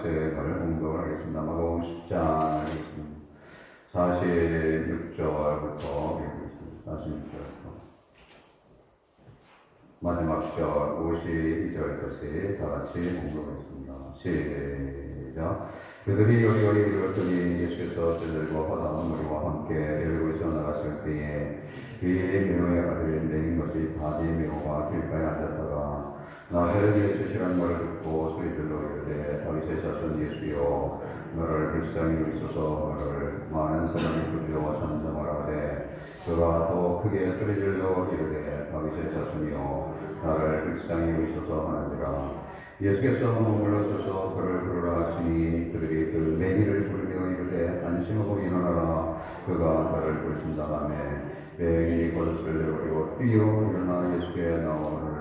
말씀을 공독을 하겠습니다. 마가복음 10장 46절부터 읽겠습니다. 46절부터 마지막 절 52절까지 다 같이 공독하겠습니다. 시작. 그들이 여기저기 이르렀더니 예수께서 저들과 바다 무리와 함께 여리고에서 나갔을 때에 비메오의 아들인 레인 것이 바디메오가 길가에 앉았다가 나사렛 예수시라는 말을 듣고 소리질러 이르되 다윗의 자손 예수여 너를 불쌍히 여기소서. 너를 많은 사람이 두려워 잠잠하라되 그가 더 크게 소리질러 이르되 다윗의 자손이여 나를 불쌍히 여기소서 하느니라. 예수께서 머물러 서서 그를 부르라 하시니 그들이 그 매기를 부르며 이르되 안심하고 일어나라. 그가 나를 부르신다 하매 매인이 버섯을 내버리고 뛰어 일어나 예수께 나오거늘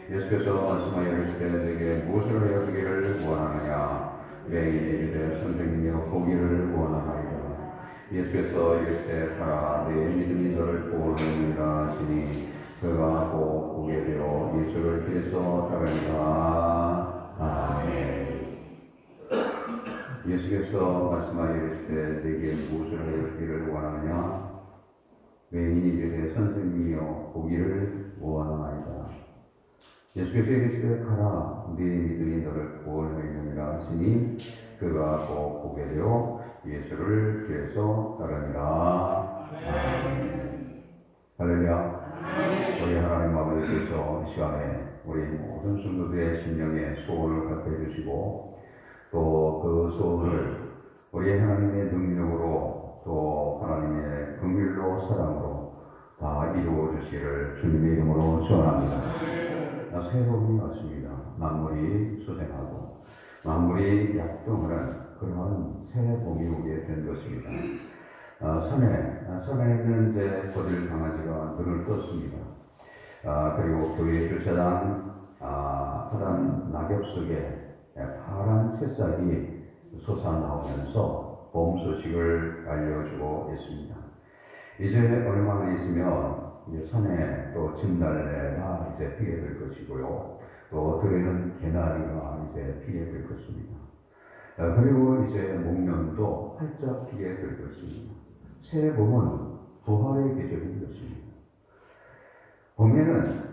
예수께서 말씀하여 이르시되 내게 무엇을 하여 주기를 원하느냐. 매인이 이르되 선생님이여 보기를 원하나이다. 예수께서 이르시되 가라 내 믿음이 너를 구원하느니라 하시니 그가 곧 보게 되어 예수를 길에서 따르니라. 아멘. 예수께서 말씀하여 이르시되 내게 무엇을 하여 주기를 원하느냐. 외인이 이르되 선생님이여 보기를 원하나이다. 예수께서 이르시되 가라 네 믿음이 너를 구원하느니라 하시니 그가 곧 보게 되어 예수를 길에서 따르니라. 아멘. 할렐루야. 우리 하나님 아버지께서 이 시간에 우리 모든 성도들의 심령에 소원을 갖게 해주시고 또 그 소원을 우리 하나님의 능력으로 또 하나님의 긍휼로 사랑으로 다 이루어 주시기를 주님의 이름으로 축원합니다. 새해 복이 왔습니다. 만물이 소생하고 만물이 약동하는 그러한 새해 복이 오게 된 것입니다. 산에는 이제 거들 강아지가 눈을 떴습니다. 그리고 교회 주차장 파란 낙엽 속에 파란 새싹이 솟아나오면서 봄 소식을 알려주고 있습니다. 이제 얼마 있으면 산에 또 진달래가 이제 피게 될 것이고요. 또 들에는 개나리가 이제 피게 될 것입니다. 그리고 이제 목련도 활짝 피게 될 것입니다. 새해 봄은 부활의 계절인 것입니다. 봄에는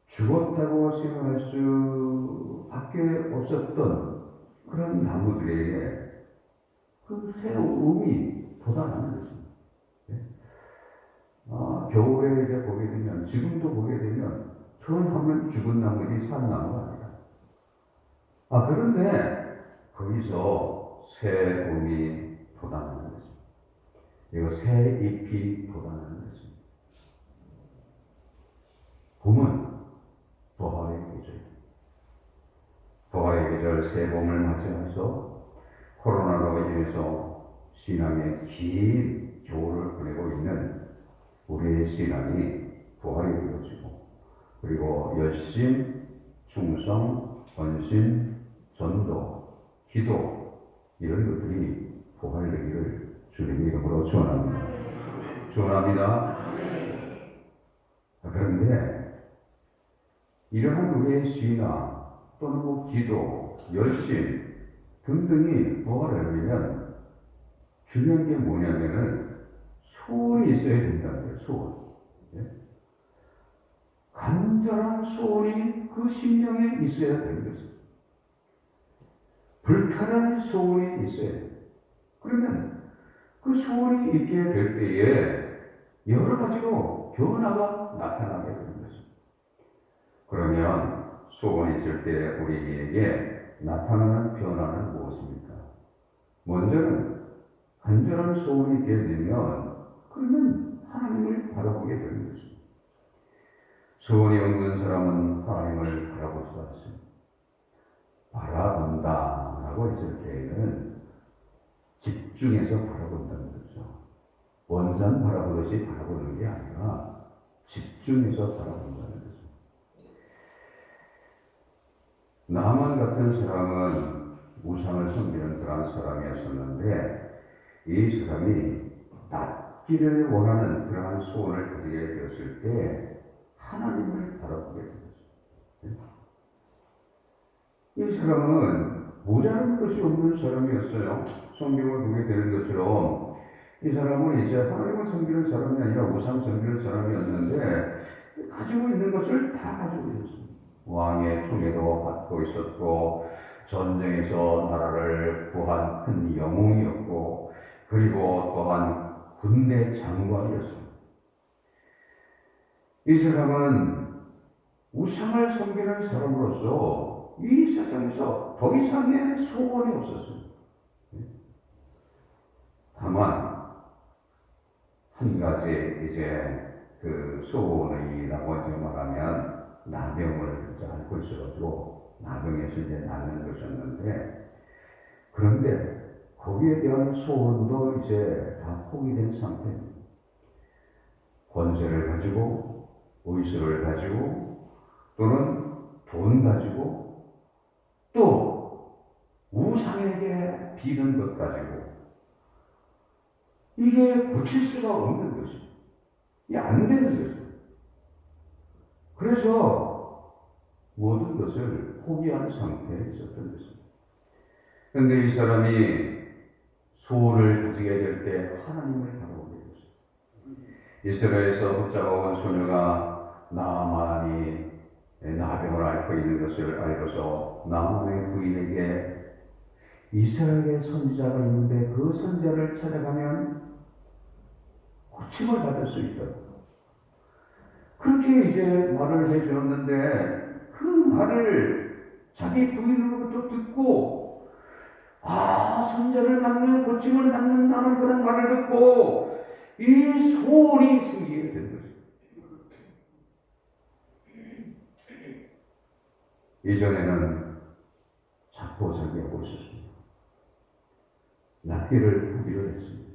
죽었다고 생각할 수밖에 없었던 그런 나무들에게 그 새로움이 돋아나는 것입니다. 겨울에 이제 보게 되면, 지금도 보게 되면, 처음 하면 죽은 나무들이 산 나무가 아니다. 그런데 거기서 새 봄이 돋아나는 것입니다. 그리고 새 잎이 돋아나는 것입니다. 봄은 부활의 계절입니다. 부활의 계절 새 봄을 맞이해서 코로나로 인해서 신앙의 긴 겨울을 보내고 있는 우리의 신앙이 부활이 되어지고 그리고 열심, 충성, 헌신, 전도, 기도 이런 것들이 부활되기를 주님의 이름으로 축원합니다. 축원합니다. 그런데 이러한 우리의 신앙 또는 기도, 열심 등등이 부활하려면 중요한 게 뭐냐면은 소원이 있어야 된다는 거예요. 소원. 간절한 소원이 그 심령에 있어야 되는 것입니다. 불타는 소원이 있어야 돼요. 그러면 그 소원이 있게 될 때에 여러 가지로 변화가 나타나게 되는 것입니다. 그러면 소원이 있을 때 우리에게 나타나는 변화는 무엇입니까? 먼저는 간절한 소원이 있게 되면 그러면 하나님을 바라보게 되는 것입니다. 소원이 없는 사람은 하나님을 바라보지 않습니다. 바라본다라고 했을 때에는 집중해서 바라본다는 거죠. 원산 바라보듯이 바라보는 게 아니라 집중해서 바라본다는 거죠. 나만 같은 사람은 우상을 섬기는 그런 사람이었었는데 이 사람이 낫기를 원하는 그러한 소원을 가지게 되었을 때 하나님을 바라보게 됩니다. 이 사람은 모자란 것이 없는 사람이었어요. 성경을 보게 되는 것처럼 이 사람은 이제 하나님을 섬기는 사람이 아니라 우상 섬기는 사람이었는데 가지고 있는 것을 다 가지고 있었어요. 왕의 총애도 받고 있었고 전쟁에서 나라를 구한 큰 영웅이었고 그리고 또한 군대 장관이었습니다. 이 사람은 우상을 섬기는 사람으로서 이 세상에서 더 이상의 소원이 없었습니다. 다만 한 가지 이제 그 소원이라고 말하면 나병을 앓고 있어가지고 나병에서 이제 낫는 것이었는데 그런데 거기에 대한 소원도 이제 다 포기된 상태입니다. 권세를 가지고 의술을 가지고 또는 돈 가지고 또 우상에게 비는 것 가지고 이게 고칠 수가 없는 것입니다. 이게 안 되는 것입니다. 그래서 모든 것을 포기한 상태에 있었던 것입니다. 그런데 이 사람이 소원을 가지게 될 때 하나님을 바라보게 됐습니다. 이스라엘에서 붙잡아온 소녀가 나아만이 나병을 앓고 있는 것을 알고서 나아만의 부인에게 이스라엘의 선지자가 있는데 그 선지자를 찾아가면 고침을 받을 수 있다. 그렇게 이제 말을 해주었는데 그 말을 자기 부인으로부터 듣고 선지자를 만나면 고침을 받는다는 그런 말을 듣고 이 소원이 생기게 된 것입니다. 이전에는 자포자기하고 있었습니다. 낫기를 포기를 했습니다.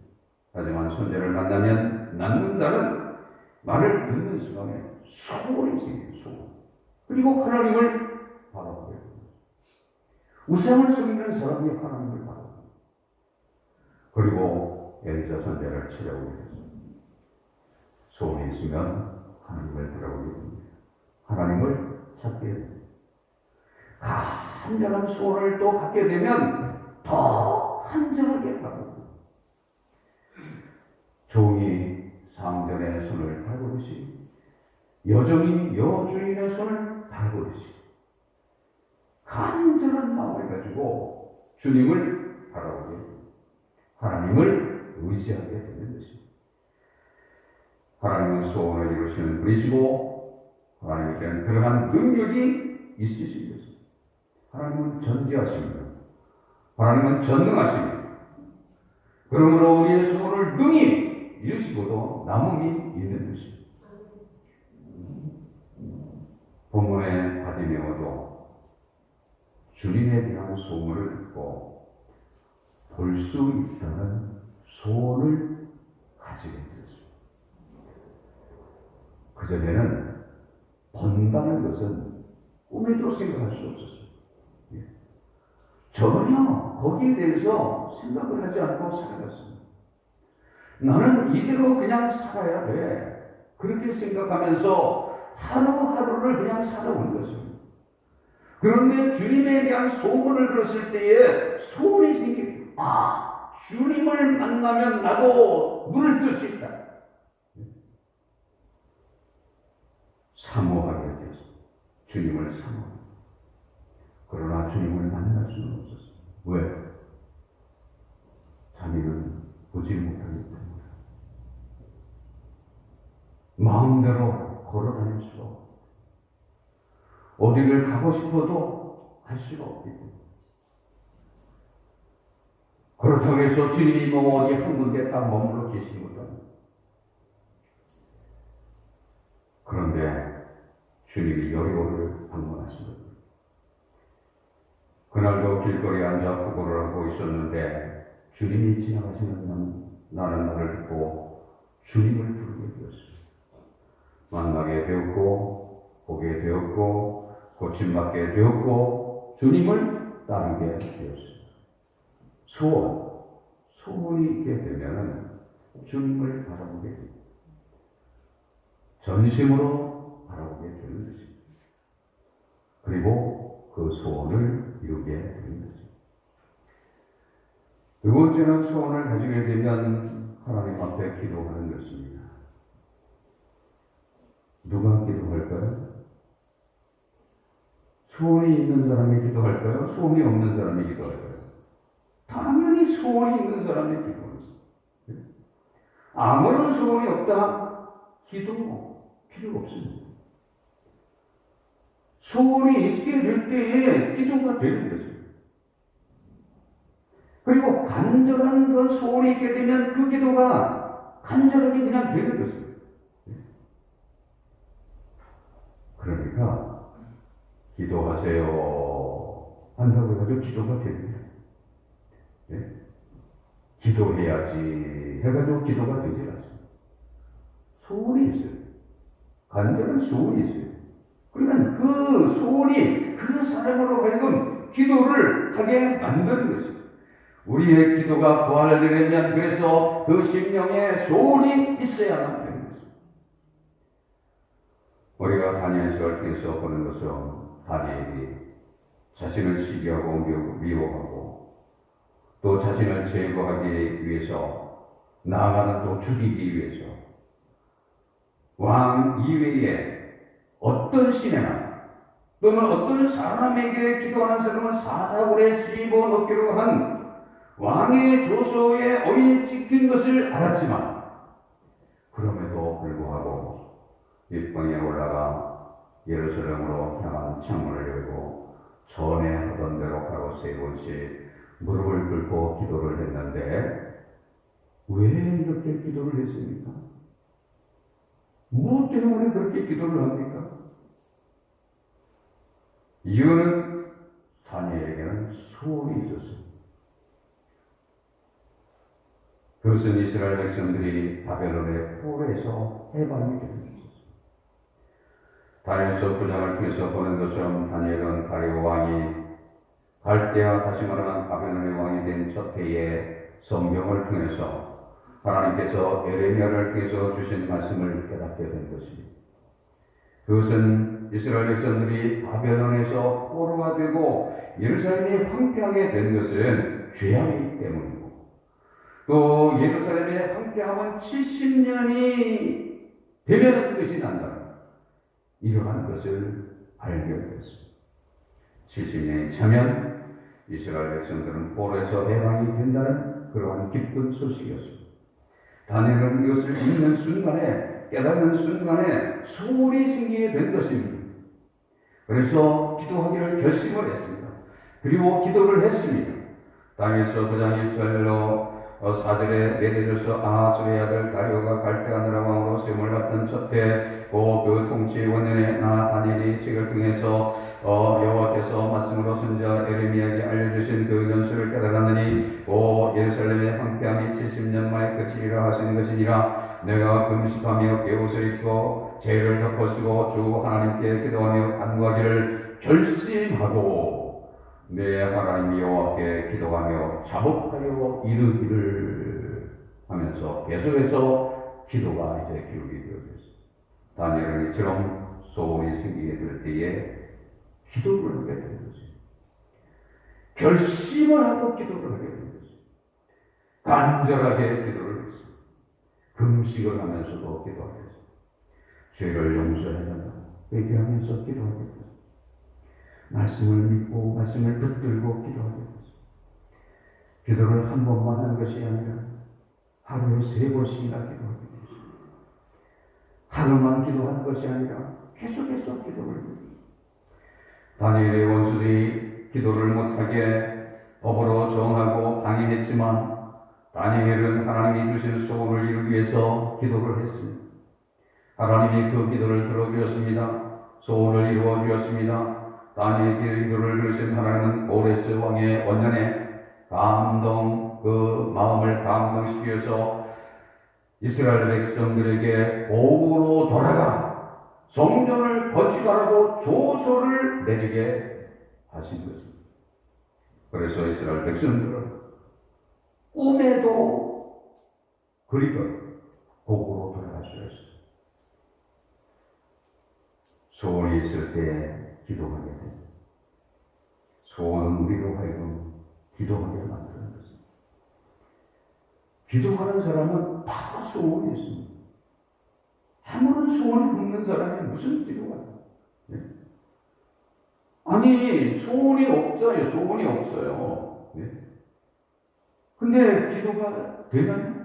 하지만 손자를 만나면 낫는다는 말을 듣는 순간에 소원이 생겨요. 소원. 그리고 하나님을 바라보게 됩니다. 우상을 섬기는 사람이 하나님을 바라봅니다. 그리고 엘리사 선지자를 찾아오게 됐습니다. 소원이 있으면 하나님을 바라보게 됩니다. 하나님을 찾게 됩니다. 간절한 소원을 또 갖게 되면 더 간절하게 바랍니다. 종이 상전의 손을 달구듯이 여종이 여주인의 손을 달구듯이 간절한 마음을 가지고 주님을 바라보게 됩니다. 하나님을 의지하게 되는 것입니다. 하나님은 소원을 이루시는 분이시고 하나님께는 그러한 능력이 있으신 것입니다. 하나님은 전지하십니다. 하나님은 전능하십니다. 그러므로 우리의 소원을 능히 이루시고도 남음이 있는 것입니다. 본문의 바디메오도 주님에 대한 소원을 듣고 볼 수 있다는 소원을 가지게 되었습니다. 그전에는 본다는 것은 꿈에도 생각할 수 없었습니다. 전혀 거기에 대해서 생각을 하지 않고 살아갔습니다. 나는 이대로 그냥 살아야 돼. 그렇게 생각하면서 하루하루를 그냥 살아온 것입니다. 그런데 주님에 대한 소원을 들었을 때에 소원이 생깁니다. 주님을 만나면 나도 눈을 뜰 수 있다. 사모하게 되었습니다. 주님을 사모합니다. 그러나 주님을 만날 수는 없었어요. 왜? 자기는 보지 못하기 때문에. 마음대로 걸어다닐 수가 없고 어디를 가고 싶어도 할 수가 없기 때문에. 그렇다고 해서 주님이 뭐 어디 한 군데 딱 머물러 계시는 것도 아니고. 그런데 주님이 여리고를 방문하신 겁니다. 그날도 길거리에 앉아 구걸을 하고 있었는데 주님이 지나가시는 나는 나를 듣고 주님을 부르게 되었습니다. 만나게 되었고 보게 되었고 고침받게 되었고 주님을 따르게 되었습니다. 소원이 있게 되면 주님을 바라보게 됩니다. 전심으로 바라보게 되는 것입니다. 그리고 그 소원을 이루게 되는 것입니다. 두 번째는 소원을 가지게 되면 하나님 앞에 기도하는 것입니다. 누가 기도할까요? 소원이 있는 사람이 기도할까요? 소원이 없는 사람이 기도할까요? 당연히 소원이 있는 사람이 기도합니다. 아무런 소원이 없다? 기도 필요 없습니다. 소원이 있게 될 때에 기도가 되는 것입니다. 그리고 간절한 그 소원이 있게 되면 그 기도가 간절하게 그냥 되는 것입니다. 그러니까 기도하세요 한다고 해가지고 기도가 됩니다. 네? 기도해야지 해가지고 기도가 되지 않습니다. 소원이 있어요. 간절한 소원이 있어요. 그러면 그 소원이 그 사람으로 하여금 기도를 하게 만드는 것입니다. 우리의 기도가 부활되려면 그래서 그 심령에 소원이 있어야만 되는 것입니다. 우리가 다니엘서를 통해서 보는 것은 다니엘이 자신을 시기하고 미워하고 또 자신을 제거하기 위해서 나아가는 또 죽이기 위해서 왕 이외에 어떤 신에나 또는 어떤 사람에게 기도하는 사람은 사사굴에 집어넣기로 한 왕의 조서에 어인이 찍힌 것을 알았지만 그럼에도 불구하고 일방에 올라가 예루살렘으로 향한 창문을 열고 전에 하던 대로 하루 세 번씩 무릎을 꿇고 기도를 했는데 왜 이렇게 기도를 했습니까? 무엇 때문에 그렇게 기도를 합니까? 이유는 다니엘에게는 소원이 있었습니다. 그것은 이스라엘 백성들이 바벨론의 포로에서 해방이 되는 것입니다. 다니엘서 9장을 통해서 보는 것처럼 다니엘은 다리오 왕이 갈대아 다시 말하면 바벨론의 왕이 된 첫 해에 성경을 통해서 하나님께서 에레미야를 통해서 주신 말씀을 깨닫게 된 것입니다. 그것은 이스라엘 백성들이 바벨론에서 포로가 되고 예루살렘이 황폐하게 된 것은 죄악이기 때문이고 또 예루살렘의 황폐함은 70년이 되면 끝이 난다. 이러한 것을 알게 되었습니다. 70년이 차면 이스라엘 백성들은 포로에서 해방이 된다는 그러한 기쁜 소식이었습니다. 다니엘은 이것을 읽는 순간에 깨닫는 순간에 소원이 생기게 된 것입니다. 그래서 기도하기를 결심을 했습니다. 그리고 기도를 했습니다. 다니엘서 9장 1절로 4절에 내려져서 아하수의 아들 다리오가 갈대아 나라 왕으로 세움을 받던 첫해 그 통치 원년에 나 다니엘이 책을 통해서 여호와께서 말씀으로 선지자 에레미야에게 알려주신 그 연수를 깨달았느니 예루살렘의 황폐함이 70년 만에 끝이리라 하신 것이니라. 내가 금식하며 베옷을 입고 죄를 덮어쓰고 주 하나님께 기도하며 간구하기를 결심하고 내 하나님 여호와께 기도하며 자복하여 이르기를 하면서 계속해서 기도가 이제 기록이 되어졌습니다. 다니엘은 이처럼 소원이 생기게 될 때에 기도를 하게 된 것입니다. 결심을 하고 기도를 하게 된 것입니다. 간절하게 기도를 했습니다. 금식을 하면서도 기도하게 했습니다. 죄를 용서해야 한다. 회개하면서 기도하게 했습니다. 말씀을 믿고 말씀을 붙들고 기도하게 됐습니다. 기도를 한 번만 하는 것이 아니라 하루에 3번씩이나 기도하게 됐습니다. 하루만 기도하는 것이 아니라 계속해서 기도를 합니다. 다니엘의 원수들이 기도를 못하게 법으로 정하고 강행했지만 다니엘은 하나님이 주신 소원을 이루기 위해서 기도를 했습니다. 하나님이 그 기도를 들어주었습니다. 소원을 이루어 주었습니다. 다니엘의 기도를 들으신 하나님은 고레스 왕의 원년에 그 마음을 감동시켜서 이스라엘 백성들에게 고국으로 돌아가 성전을 건축하라고 조서를 내리게 하신 것입니다. 그래서 이스라엘 백성들은 꿈에도 그리던 고국으로 돌아갈 수 있습니다. 소원이 있을 때 기도하게 됩니다. 소원은 우리로 하여금 기도하게 만드는 것입니다. 기도하는 사람은 다 소원이 있습니다. 아무런 소원이 없는 사람이 무슨 기도가 예? 아니 소원이 없어요. 소원이 없어요. 예? 근데 기도가 되나요?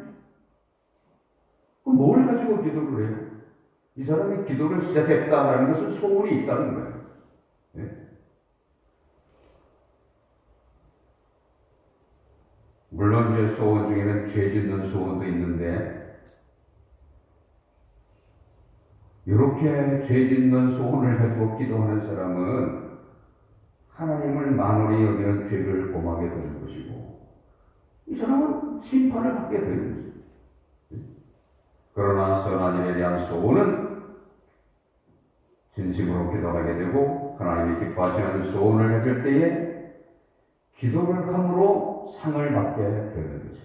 그럼 뭘 가지고 기도를 해요? 이 사람이 기도를 시작했다라는 것은 소원이 있다는 거예요. 예? 물론 이제 소원 중에는 죄 짓는 소원도 있는데 이렇게 죄 짓는 소원을 가지고 기도하는 사람은 하나님을 만원히 여기는 죄를 범하게 되는 것이고 이 사람은 심판을 받게 되는 것이죠. 그러나 선한 일에 대한 소원은 진심으로 기도하게 되고 하나님이 기뻐하시는 소원을 가질 때에 기도를 함으로 상을 받게 되는 것입니다.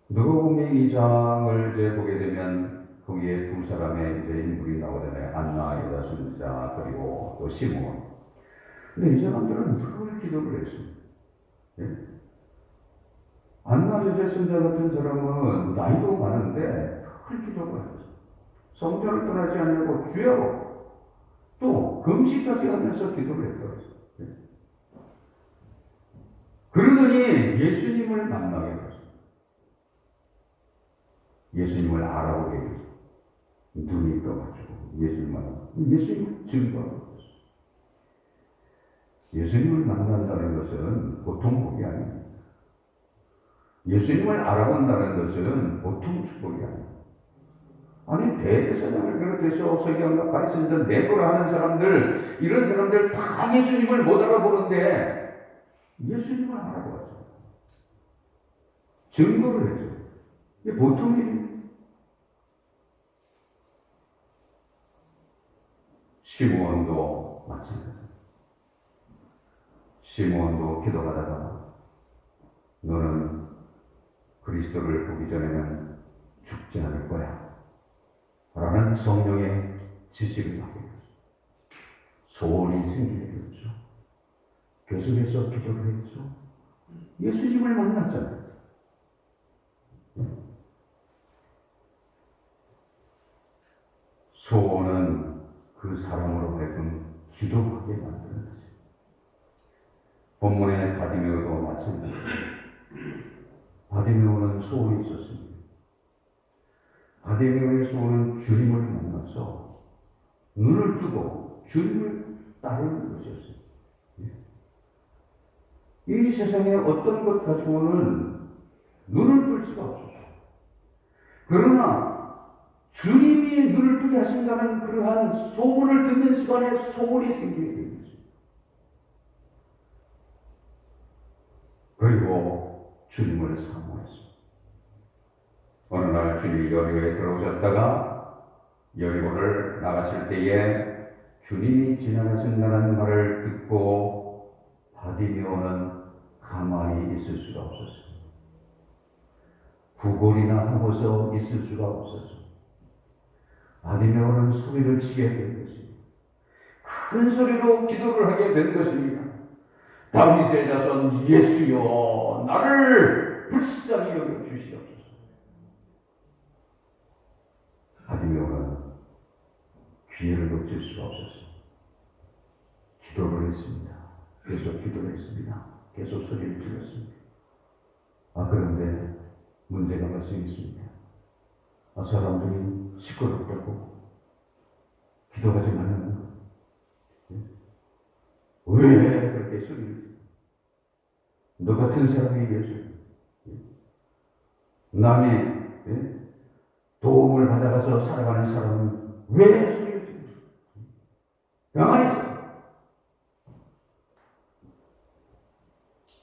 누가복음 2장을 이제 보게 되면 거기에 두 사람의 이제 인물이 나오잖아요. 안나 여자 선지자 그리고 또 시몬. 근데 이 사람들은 늘 기도를 했습니다. 예? 안나 여자 선지자 같은 사람은 나이도 많은데 늘 기도를 했어요. 성전을 떠나지 않고 주여 또 금식까지 하면서 기도를 했어요. 그러더니 예수님을 만나게 됐어요. 예수님을 알아보게 됐어요. 눈이 떠가지고 예수님을 만나고 예수님을 증거하고 있어요. 예수님을 만난다는 것은 보통 복이 아닙니다. 예수님을 알아본다는 것은 보통 축복이 아닙니다. 아니 대제사장을 비롯해서 서기관과 바리새인들 내거라 하는 사람들 이런 사람들 다 예수님을 못 알아보는데 예수님을 알아보았죠. 증거를 했죠. 이게 보통 일이에요. 시므온도 마찬가지입니다. 시므온도 기도하다가 너는 그리스도를 보기 전에는 죽지 않을 거야 라는 성령의 지식을 받게 됐죠. 소원이 생기게 됐죠. 계속해서 기도를 했죠. 예수님을 만났잖아요. 소원은 그 사람으로 하여금 기도하게 만드는 거죠. 본문의 바디메오도 마찬가지입니다. 바디메오는 소원이 있었습니다. 바디메오의 소원은 주님을 만나서 눈을 뜨고 주님을 따르는 것이었습니다. 이 세상에 어떤 것 가지고는 눈을 뜰 수가 없었어요. 그러나 주님이 눈을 뜨게 하신다는 그러한 소원을 듣는 시간에 소원이 생기게 되는 거죠. 그리고 주님을 사모했습니다. 어느 날 주님이 여리고에 들어오셨다가 여리고를 나가실 때에 주님이 지나가신다는 말을 듣고 바디메오는 가만히 있을 수가 없었습니다. 구걸이나 하고서 있을 수가 없었습니다. 바디메오는 소리를 치게 된 것입니다. 큰 소리로 기도를 하게 된 것입니다. 다윗의 자손 예수여 나를 불쌍히 여겨 주시옵소서. 바디메오는 기회를 놓칠 수가 없었습니다. 기도를 했습니다. 계속 기도를 했습니다. 계속 소리를 질렀습니다. 그런데 문제가 발생했습니다. 사람들이 시끄럽다고 기도하지 말라는 거. 왜 그렇게 소리를 질러? 너 같은 사람이 위해서 남의 도움을 받아가서 살아가는 사람은 왜 소리를 질러? 가만히 있어.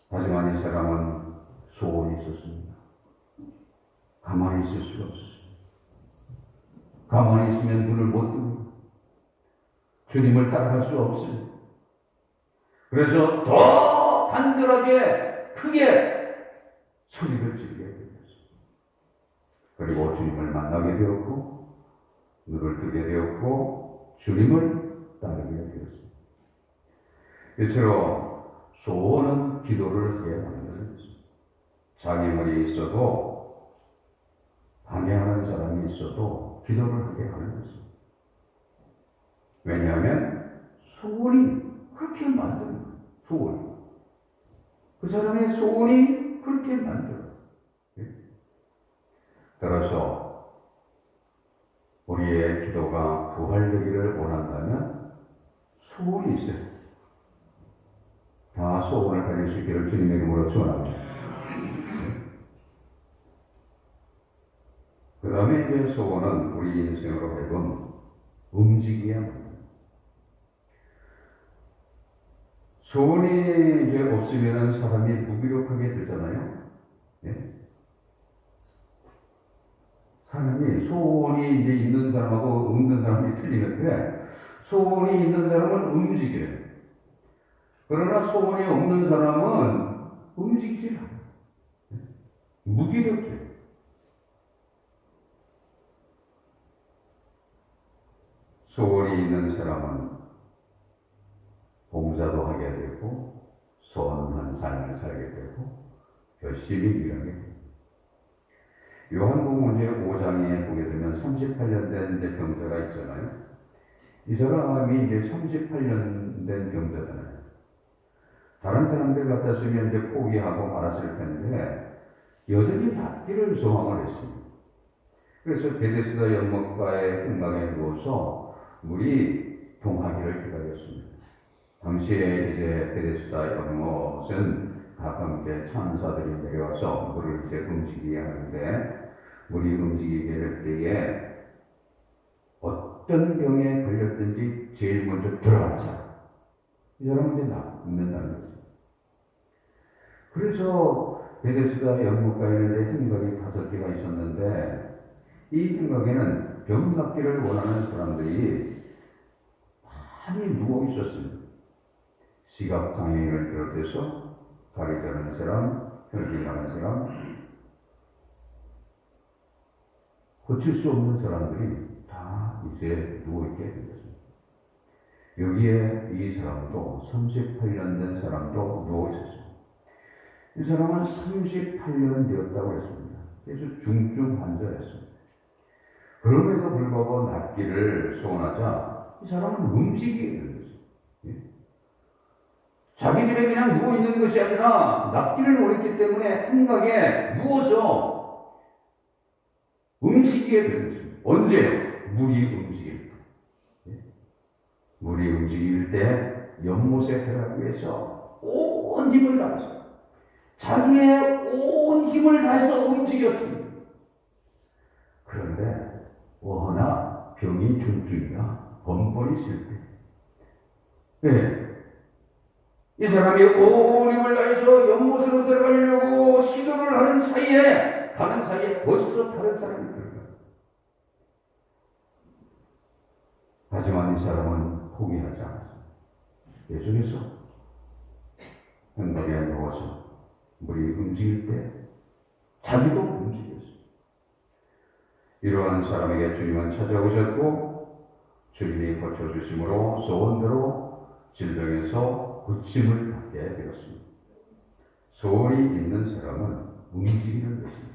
하지만 이 사람은 소원이 있었습니다. 가만히 있을 수가 없었습니다. 가만히 있으면 눈을 못 뜹니다. 주님을 따라갈 수 없습니다. 그래서 더 간절하게 크게 소리를 지르게 되었습니다. 그리고 주님을 만나게 되었고 눈을 뜨게 되었고 주님을 따르게 되었습니다. 이처럼 소원은 기도를 해야 하는 것입니다. 장애물이 있어도 방해하는 사람이 있어도 기도를 하게 하는 것입니다. 왜냐하면 소원이 그렇게 만드는 거예요. 소원이. 그 사람의 소원이 그렇게 만들어요. 따라서 우리의 기도가 부활되기를 원한다면 소원이 있어요. 다 소원을 가질 수 있기를 주님의 이름으로 축원합니다. 그 다음에 이제 소원은 우리 인생으로 하여금 움직여야 합니다. 소원이 이제 없으면 사람이 무기력하게 되잖아요. 예? 사람이 소원이 이제 있는 사람하고 없는 사람이 틀리는데 소원이 있는 사람은 움직여요. 그러나 소원이 없는 사람은 움직이질 않아요. 무기력해요. 소원이 있는 사람은 봉사도 하게 되고 선한 삶을 살게 되고 열심히 일하게 됩니다. 요한복음 5장에 보게 되면 38년 된 병자가 있잖아요. 이 사람이 이제 38년 된 병자잖아요. 다른 사람들 같았으면 이제 포기하고 말았을 텐데 여전히 낫기를 소망을 했습니다. 그래서 베데스다 연못가에 흥강에 누워서 물이 동하기를 기다렸습니다. 당시에 이제 베데스다 연못은 가끔 이제 천사들이 내려와서 물을 이제 움직이게 하는데 물이 움직이게 될 때에 어떤 병에 걸렸든지 제일 먼저 들어가는 사람, 이 사람은 이제 낫는다는 거죠. 그래서 베데스다 연못가에는 흥각이 5개가 있었는데 이 흥각에는 병 낫기를 원하는 사람들이 많이 누워 있었습니다. 시각장애인을 비롯해서 다리 저는 사람, 혈기 나는 사람, 고칠 수 없는 사람들이 다 이제 누워있게 된 것입니다. 여기에 이 사람도 38년 된 사람도 누워있었습니다. 이 사람은 38년 되었다고 했습니다. 그래서 중증 환자였습니다. 그럼에도 불구하고 낫기를 소원하자 이 사람은 움직이게 된 것입니다. 자기 집에 그냥 누워있는 것이 아니라 낫기를 원했기 때문에 한강에 누워서 움직이게 된 것입니다. 언제요? 물이 움직일 때. 물이 움직일 때 연못에 들어가기 위해서 온 힘을 다해서 자기의 온 힘을 다해서 움직였습니다. 그런데 워낙 병이 중증이라 번번이 실패. 네. 이 사람이 온 힘을 다해서 연못으로 들어가려고 시도를 하는 사이에 벌써 다른 사람이 들어가요. 하지만 이 사람은 포기하지 않았습니다. 계속해서 흙물에 누워서 물이 움직일 때 자기도 움직였습니다. 이러한 사람에게 주님은 찾아오셨고 주님이 고쳐주심으로 소원대로 질병에서 고침을 받게 되었습니다. 소원이 있는 사람은 움직이는 것입니다.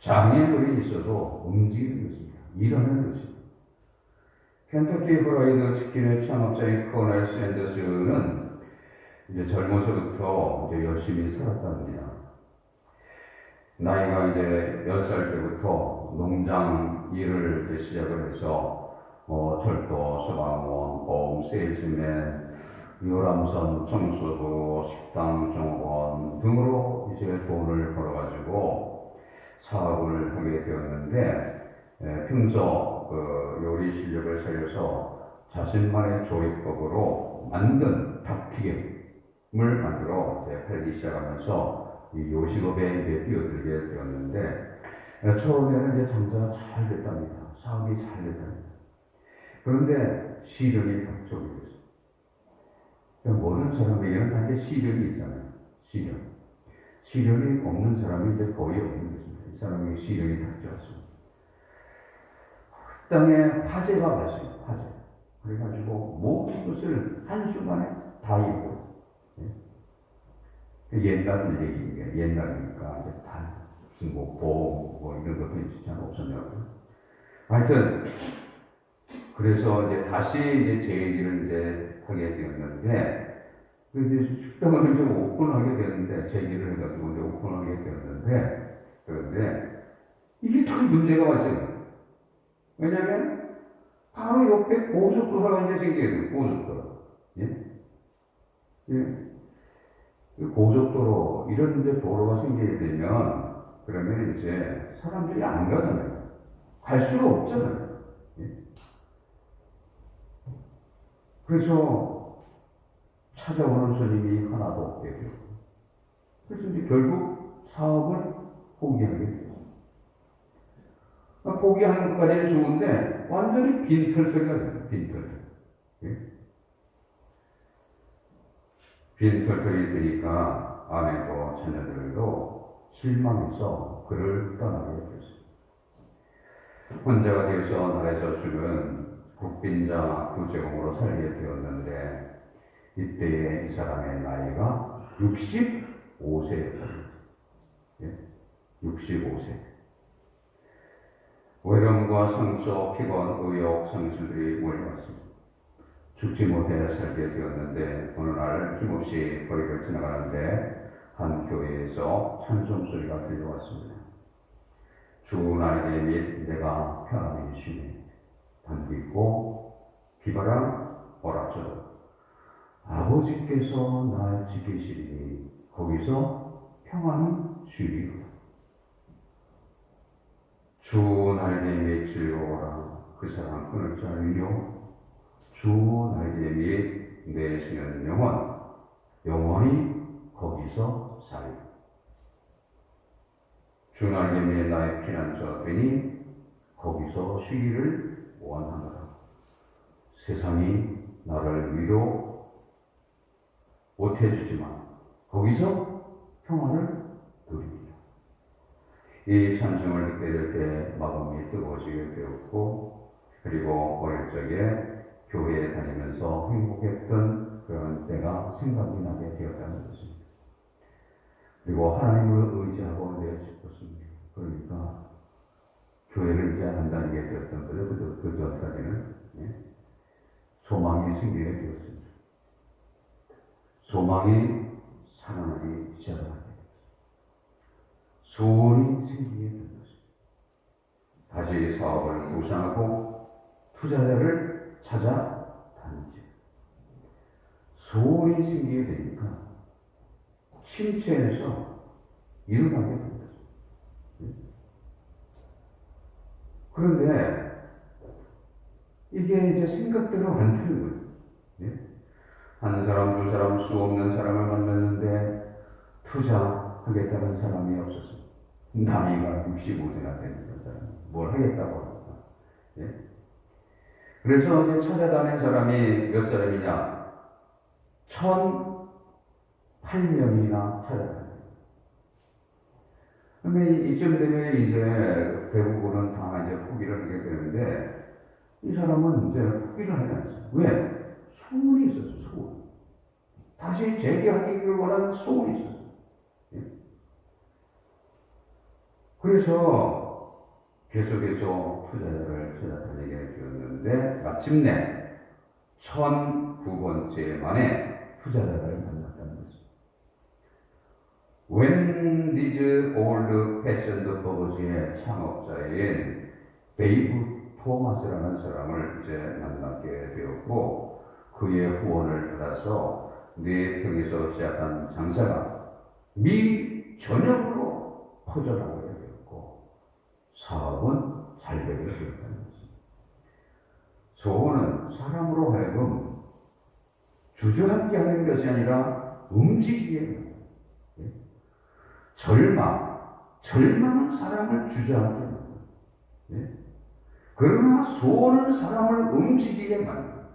장애물이 있어도 움직이는 것입니다. 일하는 것입니다. 켄터키 프라이드 치킨의 창업자인 커넬 샌더스는 이제 젊어서부터 이제 열심히 살았답니다. 나이가 이제 10살 때부터 농장 일을 시작을 해서 철도, 소방원, 보험, 세일즈맨, 유람선, 청소부, 식당, 정원 등으로 이제 돈을 벌어가지고 사업을 하게 되었는데 평소 그 요리 실력을 살려서 자신만의 조리법으로 만든 닭튀김을 만들어 팔기 시작하면서 이 요식업에 이제 뛰어들게 되었는데 처음에는 이제 장사가 잘 됐답니다. 사업이 잘 됐답니다. 그런데 시련이 닥쳐오게 됐어요. 모든 사람에게는 다 시련이 있잖아요. 시련이 없는 사람이 이제 거의 없는 것입니다. 이 사람에게 시련이 닥쳐왔습니다. 땅에 화재가 발생해요. 화재. 그래가지고 모든 것을 한순간에 다 잃고 옛날 얘기니까, 옛날이니까, 이제 다, 무슨 이런 것도 진짜 없었냐고요. 하여튼, 그래서 이제 다시 이제 제 얘기를 이제 하게 되었는데, 이제 식당을 이제 오픈하게 되는데, 제 얘기를 해가지고 이제 오픈하게 되었는데, 그런데, 이게 더 문제가 왔어요. 왜냐면, 바로 옆에 고속도로가 이제 생겨야 돼요, 고속도로. 예? 예. 고속도로, 이런 이제 도로가 생기게 되면, 그러면 이제 사람들이 안 가잖아요. 갈 수가 없잖아요. 예? 그래서 찾아오는 손님이 하나도 없게 되고, 그래서 이제 결국 사업을 포기하게 돼요. 포기하는 것까지는 좋은데, 완전히 빈털터리가 돼요, 빈털터리. 예? 빈털터리 되니까 아내도 자녀들도 실망해서 그를 떠나게 됐습니다. 혼자가 되어서 나라에서 주는 국빈자 구제공으로 살게 되었는데, 이때에 이 사람의 나이가 65세였습니다. 예? 65세. 외로움과 상처, 피곤, 의욕, 상실들이 몰려왔습니다. 죽지 못해 살게 되었는데, 어느 날 힘없이 거리를 지나가는데 한 교회에서 찬송 소리가 들려왔습니다. 주 나에게 및 내가 평안히 쉬니 담비 있고 비바람 오락쳐도 아버지께서 날 지키시리니 거기서 평안히 쉬리로다. 주 나에게 및 즐거워라. 그 사랑 끊을 자유요. 주 나에게 및 내쉬는 영원히 거기서 살리. 주 나에게 및 나의 피난처 되니 거기서 쉬기를 원하노라. 세상이 나를 위로 못해주지만 거기서 평안을 누리리라. 이 찬송을 듣게 될 때 마음이 뜨거워지게 되었고, 그리고 어릴 적에 교회에 다니면서 행복했던 그런 때가 생각이 나게 되었다는 것입니다. 그리고 하나님을 의지하고 내가 싶었습니다. 그러니까 교회를 이제 안 다니게 되었던 거죠. 그 전까지는. 예? 소망이 생기게 되었습니다. 소망이 살아나기 시작하게 되었습니다. 소원이 생기게 된 것입니다. 다시 사업을 구상하고 투자자를 찾아다니죠. 소원이 생기게 되니까 침체에서 일어나게 된 것입니다. 그런데 이게 이제 생각대로 안 되는 거예요. 예? 한 사람, 두 사람, 수 없는 사람을 만났는데 투자하겠다는 사람이 없었어요. 나이가 65세나 되는 사람, 뭘 하겠다고 합니까? 예? 그래서 이제 찾아다닌 사람이 몇 사람이냐? 1,008명이나 찾아다녀요. 그런데 이쯤 되면 이제 대부분은 다 이제 포기를 하게 되는데, 이 사람은 이제 포기를 하지 않았어요. 왜? 소원이 있었어요, 소원. 다시 재개하기를 원하는 소원이 있었어요. 예? 그래서 계속해서 투자자를 찾아다니게 되었는데, 마침내 1,009번째 만에 투자자를 만났다는 것입니다. 웬디즈 올드 패션드 버거지의 창업자인 베이브 토마스라는 사람을 이제 만나게 되었고, 그의 후원을 받아서 4평에서 시작한 장사가 미 전역으로 퍼져나가게 되었고, 사업은 잘 되게 되었다는 것입니다. 소원은 사람으로 하여금 주저앉게 하는 것이 아니라 움직이게 합니다. 절망은 사람을 주저앉게 합니다. 그러나 소원은 사람을 움직이게 만듭니다.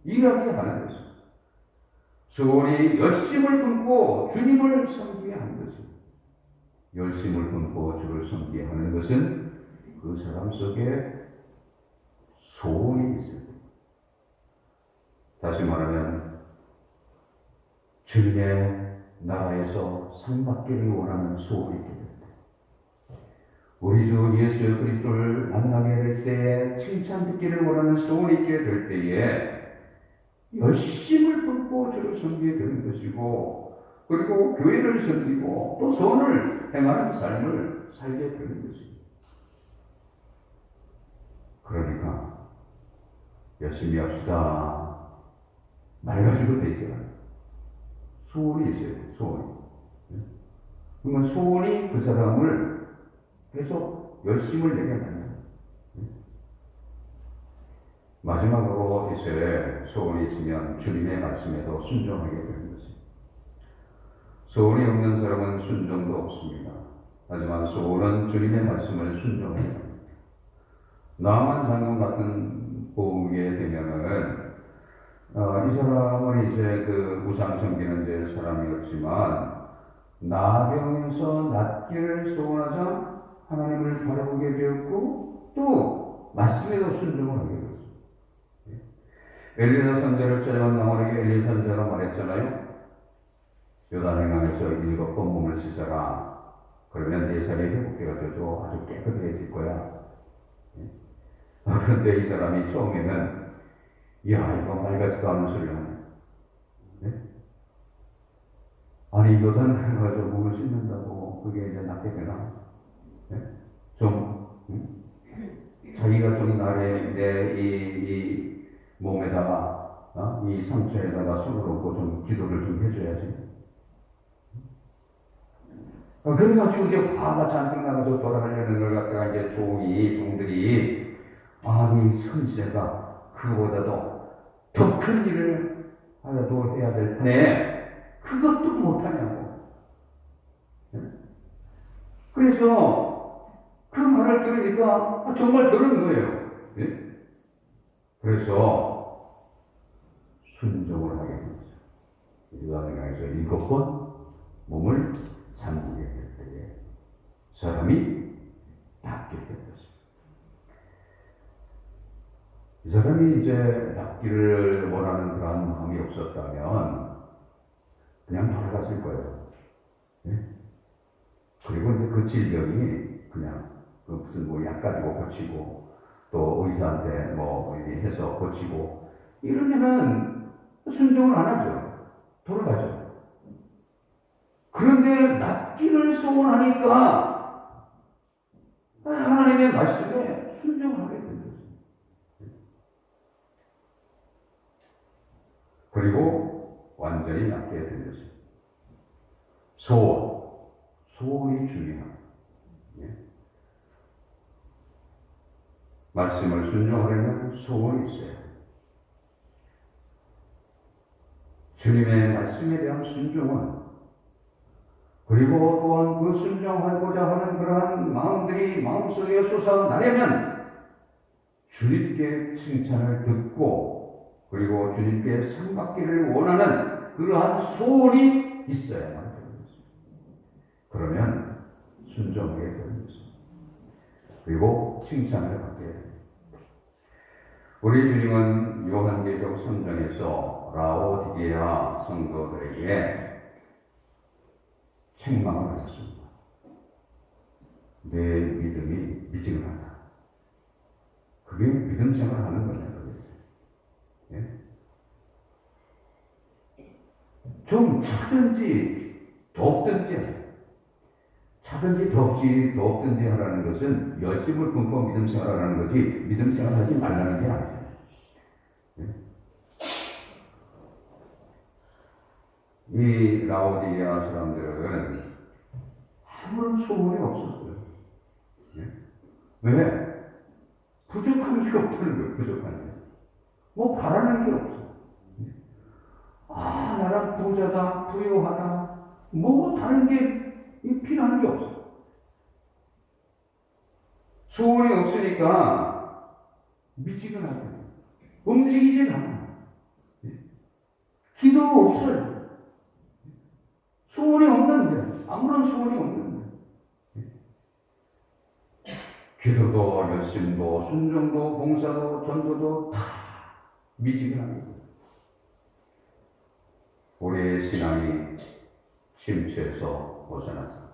일하게 하는 것입니다. 소원이 열심을 품고 주님을 섬기게 하는 것입니다. 열심을 품고 주를 섬기게 하는 것은 그 사람 속에 소원이 있습니다. 다시 말하면 주님의 나라에서 상 받기를 원하는 소원이 있게 된다. 우리 주 예수 그리스도를 만나게 될 때에 칭찬 듣기를 원하는 소원이 있게 될 때에 열심을 품고 주를 섬기게 되는 것이고, 그리고 교회를 섬기고 또 선을 행하는 삶을 살게 되는 것입니다. 그러니까 열심히 합시다 말 가지고 되지 않아요. 소원이 있어요. 소원이. 그러면 소원이 그 사람을 계속 열심을 내게 만듭니다. 마지막으로 이제 소원이 있으면 주님의 말씀에도 순종하게 되는 것입니다. 소원이 없는 사람은 순종도 없습니다. 하지만 소원은 주님의 말씀을 순종해야 합니다. 나만 장군 같은 보게 되면은 이 사람은 이제 그 우상 섬기는 데 사람이었지만 나병에서 낫기를 소원하자 하나님을 바라보게 되었고 또 말씀에도 순종을 하게 되었습니다. 엘리사 선지자를 찾아간 나무에게 엘리사 선지자가 말했잖아요. 요단행강에서 7번 몸을 씻어라. 그러면 내 살이 회복되어져서 아주 깨끗해질 거야. 그런데 이 사람이 처음에는 야, 이거 말 같지도 않은 소리를 하네. 아니, 요단 가지고 몸을 씻는다고 그게 이제 낫게 되나? 자기가 좀 나의 이 몸에다가 이 상처에다가 손을 얹고 좀 기도를 좀 해줘야지. 그래가지고 이제 화가 잔뜩 나가서 돌아가려는 걸 갖다가 이제 종들이 이 선지자가 그거보다도 더 큰 일을 하나도 해야 될 판에 그것도 못하냐고. 그래서 그 말을 들으니까 정말 그런 거예요. 그래서 순종을 하게 됩니다. 요단강에서 7번 몸을 잠그게 될 때에 사람이 낫게 된 것입니다. 이 사람이 이제 낫기를 원하는 그러한 마음이 없었다면 그냥 돌아갔을 거예요. 그리고 이제 그 질병이 그냥 무슨 약 가지고 고치고 또 의사한테 해서 고치고 이러면은 순종을 안 하죠. 돌아가죠. 그런데 낫기를 소원하니까 하나님의 말씀에 순종을 하게 된 거죠. 그리고 완전히 낫게 된 것입니다. 소원이 중요합니다. 말씀을 순종하려면 소원이 있어야 해요. 주님의 말씀에 대한 순종은, 그리고 또한 그 순종하고자 하는 그러한 마음들이 마음속에 솟아나려면 주님께 칭찬을 듣고 그리고 주님께 상 받기를 원하는 그러한 소원이 있어야만 되는 것입니다. 그러면 순종하게 되는 것입니다. 그리고 칭찬을 받게 됩니다. 우리 주님은 요한계시록 3장에서 라오디게아 성도들에게 책망을 하셨습니다. 내 믿음이 미지근하다. 그게 믿음 생활하는 거냐고. 좀 차든지 덥든지 차든지 덥든지 하라는 것은 열심을 품고 믿음 생활하는 거지 믿음 생활하지 말라는 게 아니에요. 이 라오디게아 사람들은 아무런 소원이 없었어요. 왜? 부족한 게 없다는 거예요. 부족한 게. 바라는 게 없어. 나는 부자다, 부유하다, 다른 게 필요한 게 없어. 소원이 없으니까 미지근하게 움직이질 않아. 기도 없어요. 소원이 없는데, 아무런 소원이 없는데. 기도도, 열심도, 순종도, 봉사도, 전도도 다 미지근합니다. 우리의 신앙이 침체에서 벗어나서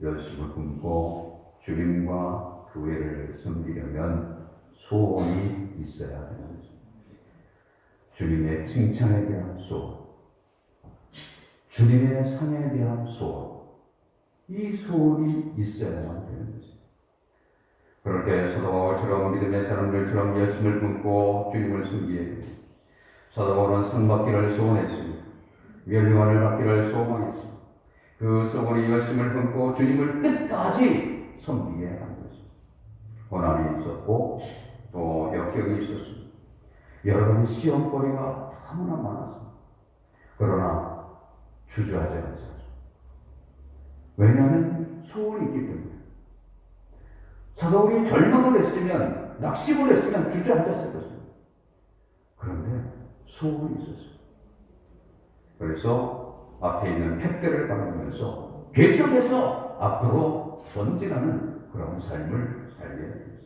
열심을 품고 주님과 교회를 섬기려면 소원이 있어야 하는 거죠. 주님의 칭찬에 대한 소원, 주님의 상에 대한 소원, 이 소원이 있어야만 되는 거죠. 그럴 때 사도 바울처럼 믿음의 사람들처럼 열심을 품고 주님을 섬기게 됩니다. 사도 바울은 상 받기를 소원했습니다. 멸류관을 받기를 소망했습니다. 그 소원이 열심을 품고 주님을 끝까지 섬기게 한 것입니다. 고난이 있었고 또 역경이 있었습니다. 여러 가지 시험거리가 너무나 많았습니다. 그러나 주저하지 않았습니다. 왜냐하면 소원이 있기 때문에. 사도 바울이 절망을 했으면, 낙심을 했으면 주저앉았을 것입니다. 그런데 소원이 있었어요. 그래서 앞에 있는 택배를 바라보면서 계속해서 앞으로 전진하는 그런 삶을 살게 됩니다.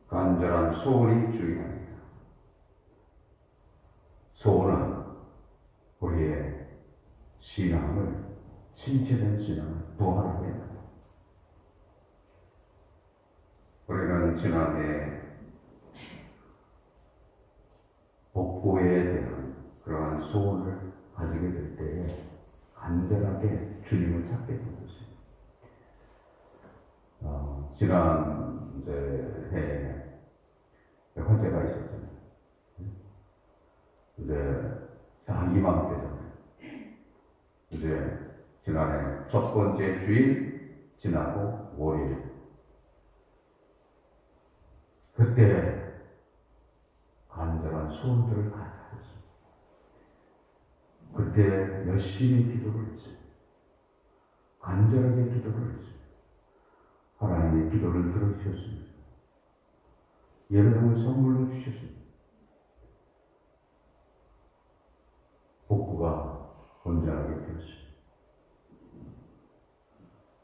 간절한 소원이 중요합니다. 소원은 우리의 신앙을, 침체된 신앙을 부활하게 합니다. 우리는 지난해 복고에 대한 그러한 소원을 가지게 될 때에 간절하게 주님을 찾게 된 것입니다. 지난 해에 화재가 있었잖아요. 이제 이맘때잖아요. 이제 지난해 첫 번째 주일 지나고 월요일, 그때 간절한 소원들을 가졌습니다. 그때 열심히 기도를 했어요. 간절하게 기도를 했어요. 하나님의 기도를 들어주셨습니다. 예배당을 선물로 주셨습니다. 복구가 온전하게 되었습니다.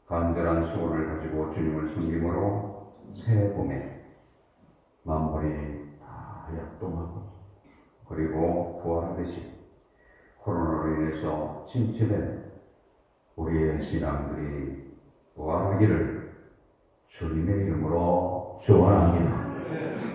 간절한 소원을 가지고 주님을 섬김으로 새 봄에 만물이 다 약동하고 그리고 부활하듯이 코로나로 인해서 침체된 우리의 신앙들이 부활하기를 주님의 이름으로 축원합니다.